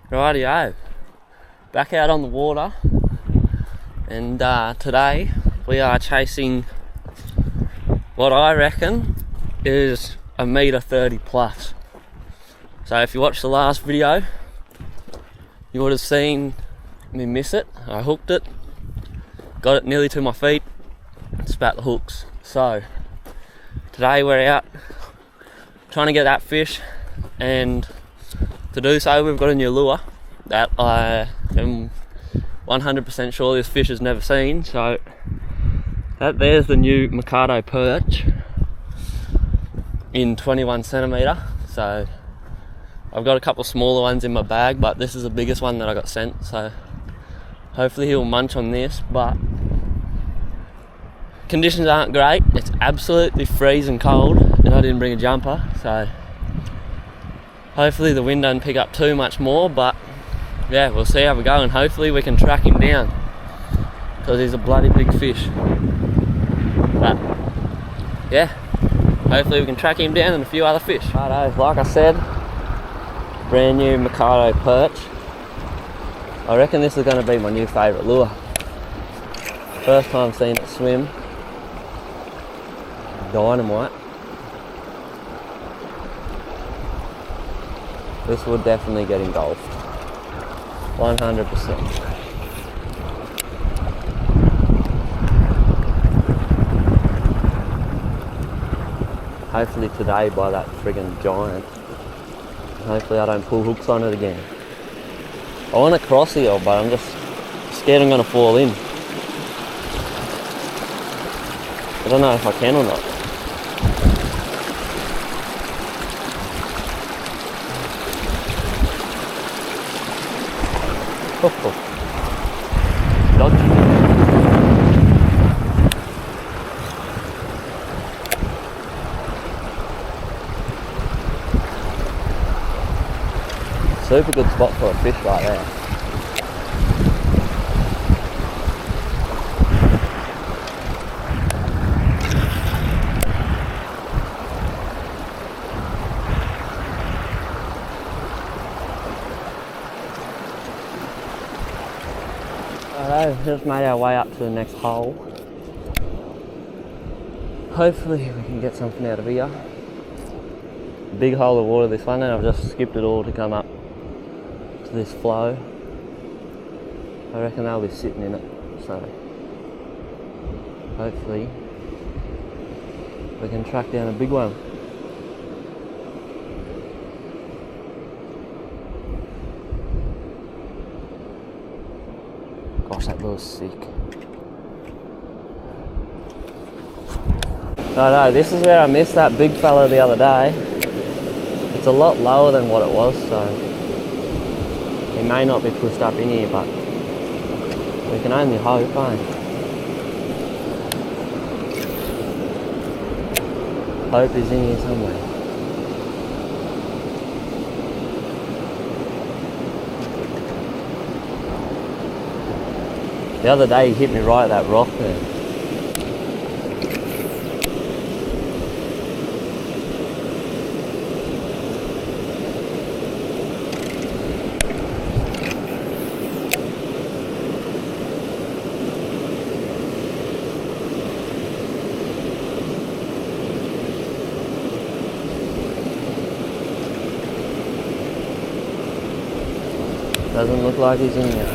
Rightio, back out on the water, and today we are chasing what I reckon is 1.30 m plus. So if you watched the last video, you would have seen me miss it. I hooked it, got it nearly to my feet, spat the hooks. So today we're out trying to get that fish, and to do so we've got a new lure that I am 100% sure this fish has never seen. So there's the new Mikado perch in 21 centimetre. So I've got a couple smaller ones in my bag, but this is the biggest one that I got sent, so hopefully he'll munch on this. But conditions aren't great, it's absolutely freezing cold, and I didn't bring a jumper, so hopefully the wind don't pick up too much more. But yeah, we'll see how we go, and hopefully we can track him down, because he's a bloody big fish. But yeah, hopefully we can track him down and a few other fish. Righto, like I said, brand new Mikado perch. I reckon this is going to be my new favourite lure. First time seeing it swim. Dynamite. This would definitely get engulfed. 100%. Hopefully today by that friggin' giant. Hopefully I don't pull hooks on it again. I want to cross here, but I'm just scared I'm going to fall in. I don't know if I can or not. Dodgy. Super good spot for a fish right there. Alright, just made our way up to the next hole. Hopefully we can get something out of here. Big hole of water this one, and I've just skipped it all to come up to this flow. I reckon they'll be sitting in it, so hopefully we can track down a big one. Gosh, that lure's sick. No, this is where I missed that big fella the other day. It's a lot lower than what it was, so he may not be pushed up in here, but we can only hope, eh? Hope is in here somewhere. The other day he hit me right at that rock there. Doesn't look like he's in here.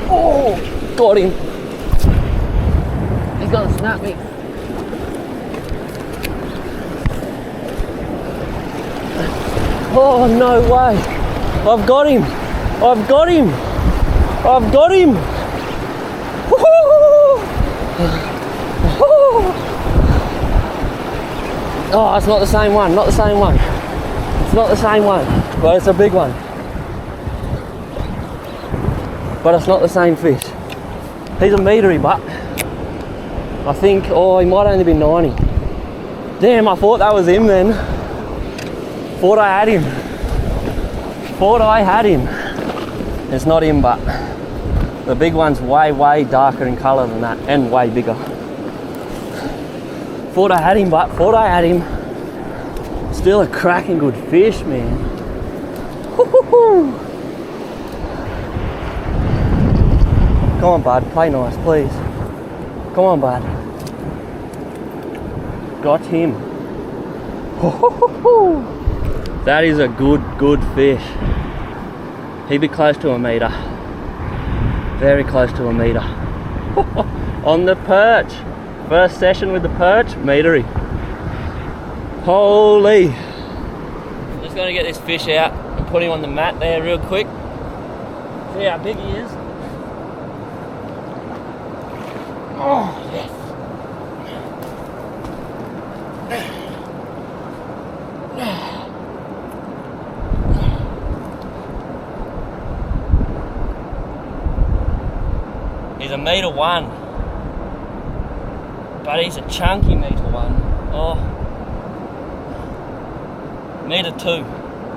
Oh, got him. He's gonna snap me. Oh, no way. I've got him. I've got him. I've got him. Woo-hoo! Oh, it's not the same one. Not the same one. It's not the same one. But it's a big one. But it's not the same fish. He's a meatery, but I think, he might only be 90. Damn, I thought that was him then. Thought I had him. Thought I had him. It's not him, but the big one's way darker in colour than that and way bigger. Thought I had him, but still a cracking good fish, man. Woo-hoo-hoo. Come on, bud, play nice, please. Come on, bud. Got him. That is a good fish. He'd be close to a metre. Very close to a metre. On the perch. First session with the perch, metery. Holy. I'm just going to get this fish out and put him on the mat there real quick. See how big he is. Oh, yes. He's a metre one, but he's a chunky metre one. Oh, metre two.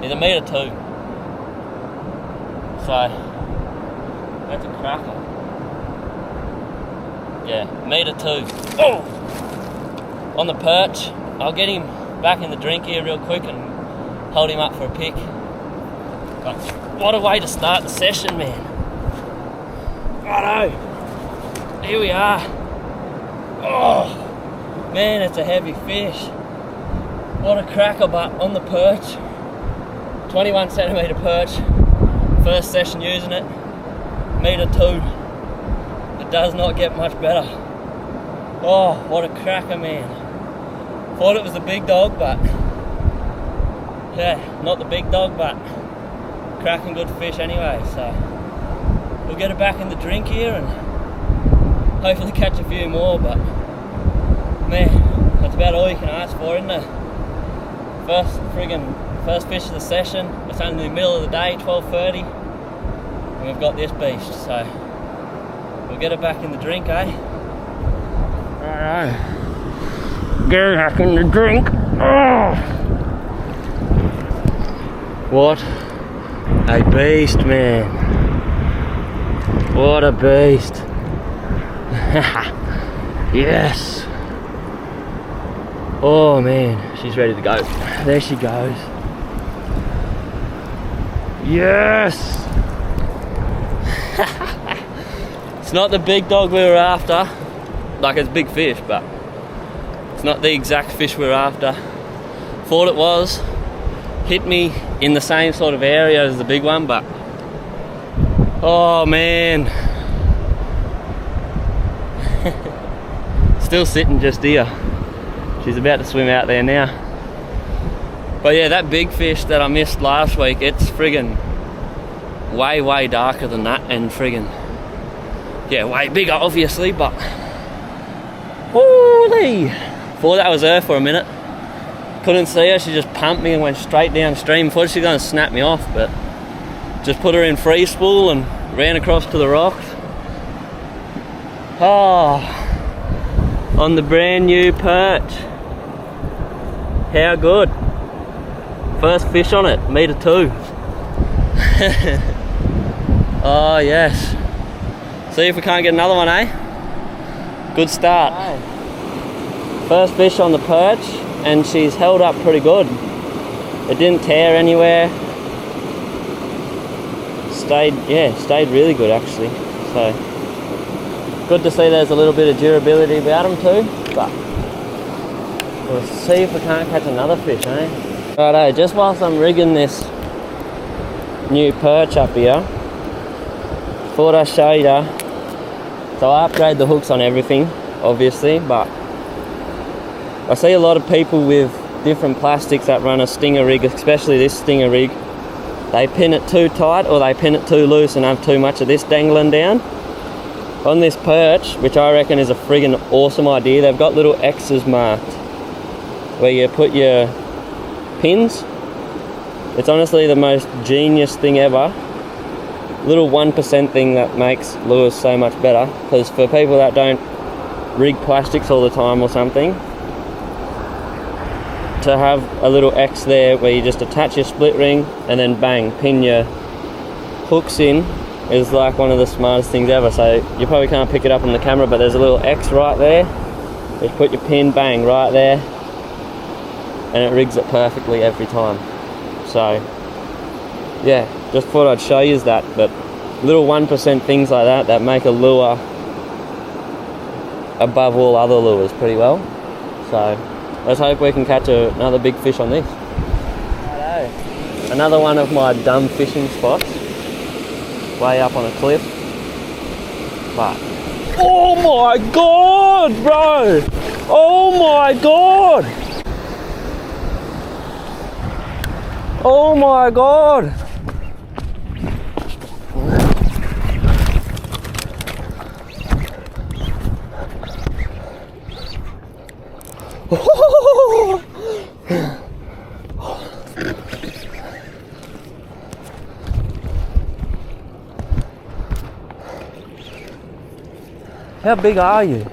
He's a metre two. So that's a cracker. Yeah, metre two. Oh, on the perch. I'll get him back in the drink here real quick and hold him up for a pick. But what a way to start the session, man. Righto. Here we are. Oh, man, it's a heavy fish. What a cracker, but on the perch. 21 centimetre perch. First session using it. Metre two. It does not get much better. Oh, what a cracker, man. Thought it was the big dog, but yeah, not the big dog, but cracking good fish anyway. So we'll get it back in the drink here and hopefully catch a few more, but man, that's about all you can ask for, isn't it? First fish of the session. It's only the middle of the day, 12:30, and we've got this beast, so we'll get it back in the drink, eh? Alright, get it back in the drink. Oh. What a beast, man. What a beast. Yes. Oh man, she's ready to go. There she goes. Yes. It's not the big dog we were after. Like, it's big fish, but it's not the exact fish we were after. Thought it was. Hit me in the same sort of area as the big one, but oh man. Still sitting just here. She's about to swim out there now. But yeah, that big fish that I missed last week, it's friggin' way darker than that, and friggin', yeah, way bigger obviously, but holy. Thought that was her for a minute. Couldn't see her, she just pumped me and went straight downstream. Thought she was gonna snap me off, but just put her in free spool and ran across to the rocks. Oh, on the brand new perch. How good. First fish on it, metre two. Oh yes. See if we can't get another one, eh? Good start. First fish on the perch, and she's held up pretty good. It didn't tear anywhere. Stayed really good actually. So good to see there's a little bit of durability about them too, but we'll see if we can't catch another fish, eh? Righto, just whilst I'm rigging this new perch up here, thought I'd show you. So I upgrade the hooks on everything, obviously, but I see a lot of people with different plastics that run a stinger rig, especially this stinger rig. They pin it too tight or they pin it too loose and have too much of this dangling down. On this perch, which I reckon is a friggin' awesome idea, they've got little X's marked where you put your pins. It's honestly the most genius thing ever. Little 1% thing that makes lures so much better, because for people that don't rig plastics all the time or something, to have a little X there where you just attach your split ring and then bang, pin your hooks in is like one of the smartest things ever. So you probably can't pick it up on the camera, but there's a little X right there. Just put your pin, bang, right there, and it rigs it perfectly every time. So yeah, just thought I'd show you that. But little 1% things like that make a lure above all other lures pretty well. So let's hope we can catch another big fish on this. Righto. Another one of my dumb fishing spots, way up on a cliff. But oh my god, bro! Oh my god! Oh my god! How big are you?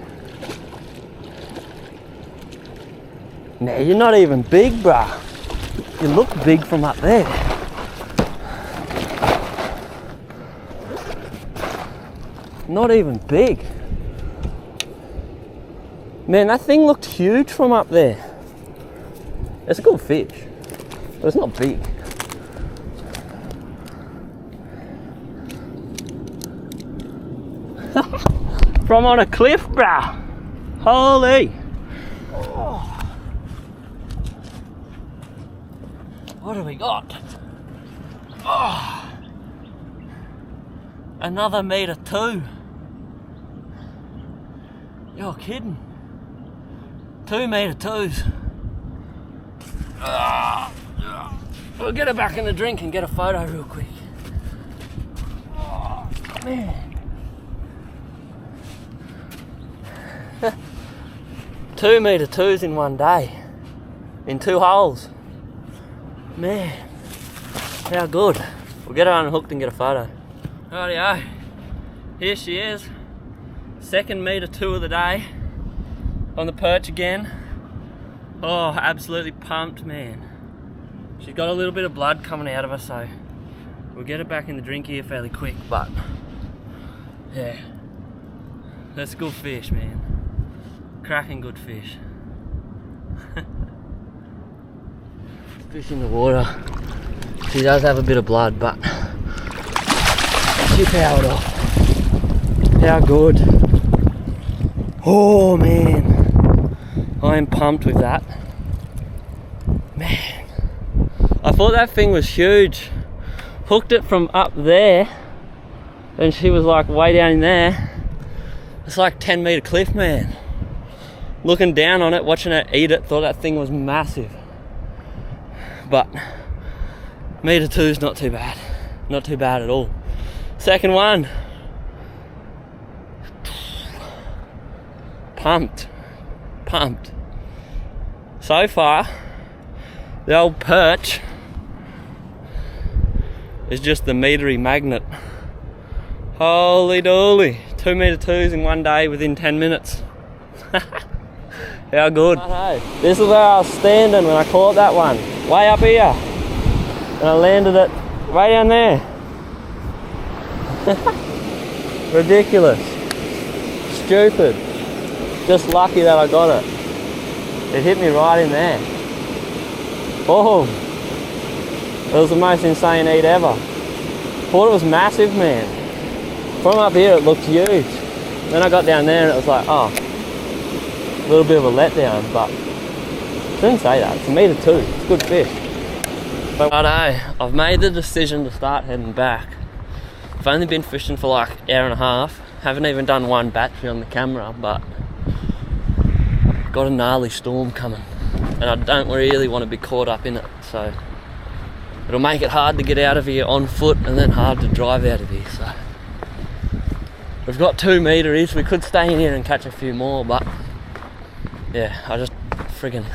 Nah, you're not even big, bruh. You look big from up there. Not even big. Man, that thing looked huge from up there. It's a good fish, but it's not big. From on a cliff, bruh. Holy. Oh. What do we got? Oh. Another meter two. You're kidding. 2 meter twos. We'll get it back in the drink and get a photo real quick. Oh, man. 2 meter twos in one day. In 2 holes. Man. How good. We'll get her unhooked and get a photo. Rightio. Here she is. 2nd meter two of the day. On the perch again. Oh, absolutely pumped, man. She's got a little bit of blood coming out of her, so we'll get it back in the drink here fairly quick, but yeah, that's a good fish, man. Cracking good fish. Fish in the water. She does have a bit of blood, but she powered off. How good. Oh man, I am pumped with that. Man, I thought that thing was huge. Hooked it from up there and she was like way down in there. It's like 10 meter cliff, man. Looking down on it, watching her eat it, thought that thing was massive. But meter two's not too bad. Not too bad at all. Second one. Pumped. So far, the old perch is just the metery magnet. Holy dooly. 2 meter twos in one day within 10 minutes. How good. This is where I was standing when I caught that one. Way up here. And I landed it way down there. Ridiculous. Stupid. Just lucky that I got it. It hit me right in there. Boom. It was the most insane eat ever. Thought it was massive, man. From up here it looked huge. Then I got down there and it was like, oh, a little bit of a letdown, but shouldn't say that. It's 1 meter two. It's a good fish. But righto, I've made the decision to start heading back. I've only been fishing for like an hour and a half. Haven't even done one battery on the camera, but got a gnarly storm coming and I don't really want to be caught up in it, so it'll make it hard to get out of here on foot and then hard to drive out of here. So we've got 2 meters. We could stay in here and catch a few more, but yeah, I just friggin'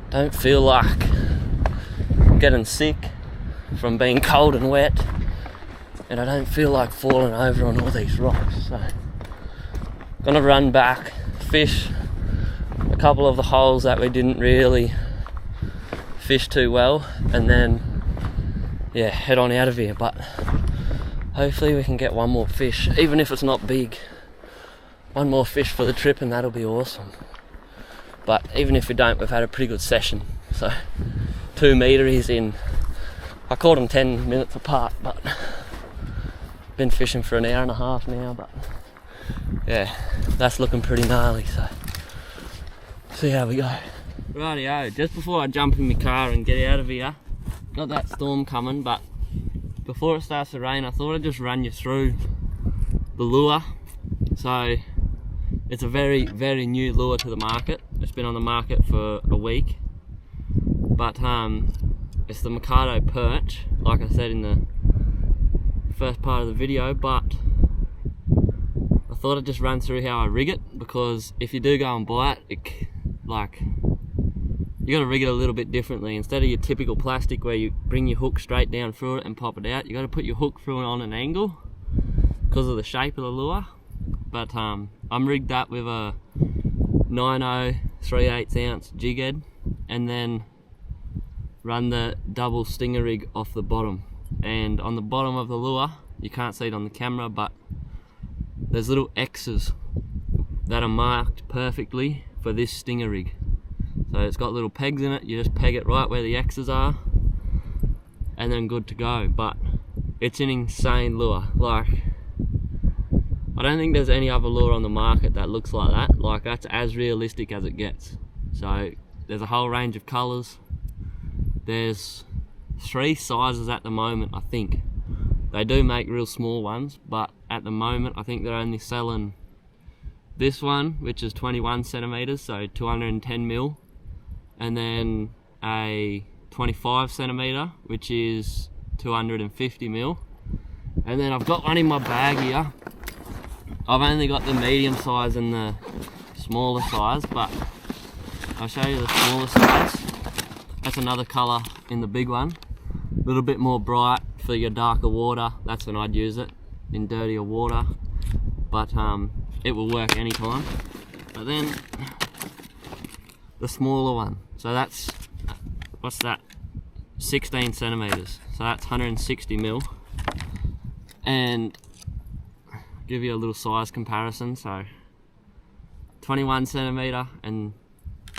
don't feel like getting sick from being cold and wet, and I don't feel like falling over on all these rocks, so gonna run back, fish a couple of the holes that we didn't really fish too well, and then yeah, head on out of here. But hopefully we can get one more fish, even if it's not big. One more fish for the trip and that'll be awesome. But even if we don't, we've had a pretty good session. So 2 metre is in, I caught them 10 minutes apart, but been fishing for an hour and a half now. But yeah, that's looking pretty gnarly, so see how we go. Rightio, just before I jump in my car and get out of here, got that storm coming, but before it starts to rain, I thought I'd just run you through the lure. So it's a very, very new lure to the market. It's been on the market for a week, but it's the Mikado perch, like I said in the first part of the video. But I thought I'd just run through how I rig it, because if you do go and buy it, you got to rig it a little bit differently. Instead of your typical plastic where you bring your hook straight down through it and pop it out, you got to put your hook through it on an angle because of the shape of the lure. But I'm rigged that with a 9/0 3/8 ounce jig head, and then run the double stinger rig off the bottom. And on the bottom of the lure, you can't see it on the camera, but there's little X's that are marked perfectly for this stinger rig. So it's got little pegs in it, you just peg it right where the X's are and then good to go. But it's an insane lure. Like, I don't think there's any other lure on the market that looks like that. Like, that's as realistic as it gets. So there's a whole range of colours. There's 3 sizes at the moment, I think. They do make real small ones, but at the moment I think they're only selling this one, which is 21 centimeters, so 210 mil, and then a 25 centimeter, which is 250 mil. And then I've got one in my bag here. I've only got the medium size and the smaller size, but I'll show you the smaller size. That's another colour in the big one. A little bit more bright for your darker water. That's when I'd use it, in dirtier water. But it will work anytime. But then the smaller one. So that's, what's that? 16 centimeters. So that's 160 mil. And give you a little size comparison. So 21 centimeter and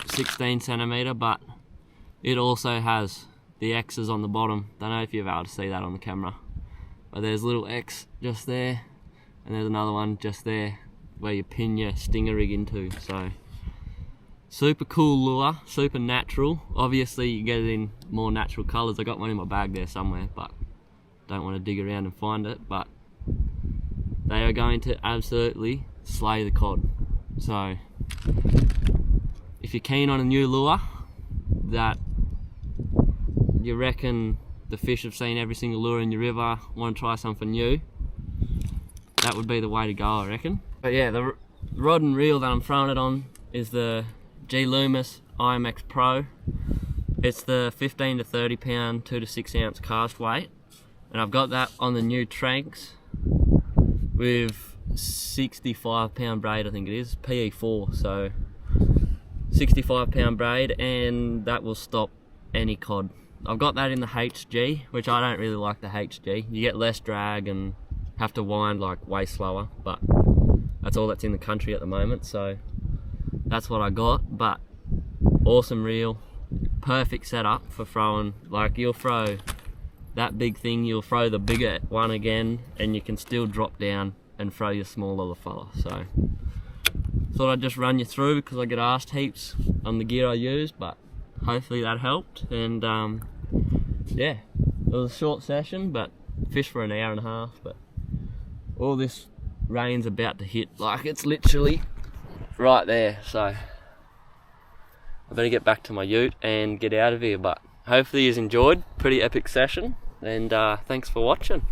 16 centimeter, but it also has the X's on the bottom. Don't know if you're able to see that on the camera, but there's a little X just there, and there's another one just there where you pin your stinger rig into. So super cool lure, super natural. Obviously you get it in more natural colours. I got one in my bag there somewhere, but don't want to dig around and find it. But they are going to absolutely slay the cod. So if you're keen on a new lure that you reckon the fish have seen every single lure in your river, want to try something new, that would be the way to go, I reckon. But yeah, the rod and reel that I'm throwing it on is the G Loomis IMX Pro. It's the 15 to 30 pound, 2 to 6 ounce cast weight, and I've got that on the new Tranks with 65 pound braid, I think it is, PE4, so 65 pound braid, and that will stop any cod. I've got that in the HG, which I don't really like the HG. You get less drag and have to wind like way slower, but that's all that's in the country at the moment, so that's what I got. But awesome reel, perfect setup for throwing. Like, you'll throw that big thing, you'll throw the bigger one again, and you can still drop down and throw your small little fella. So thought I'd just run you through because I get asked heaps on the gear I use, but hopefully that helped. And yeah, it was a short session, but fished for an hour and a half. But all this rain's about to hit, like it's literally right there, so I better get back to my ute and get out of here. But hopefully you've enjoyed, pretty epic session, and thanks for watching.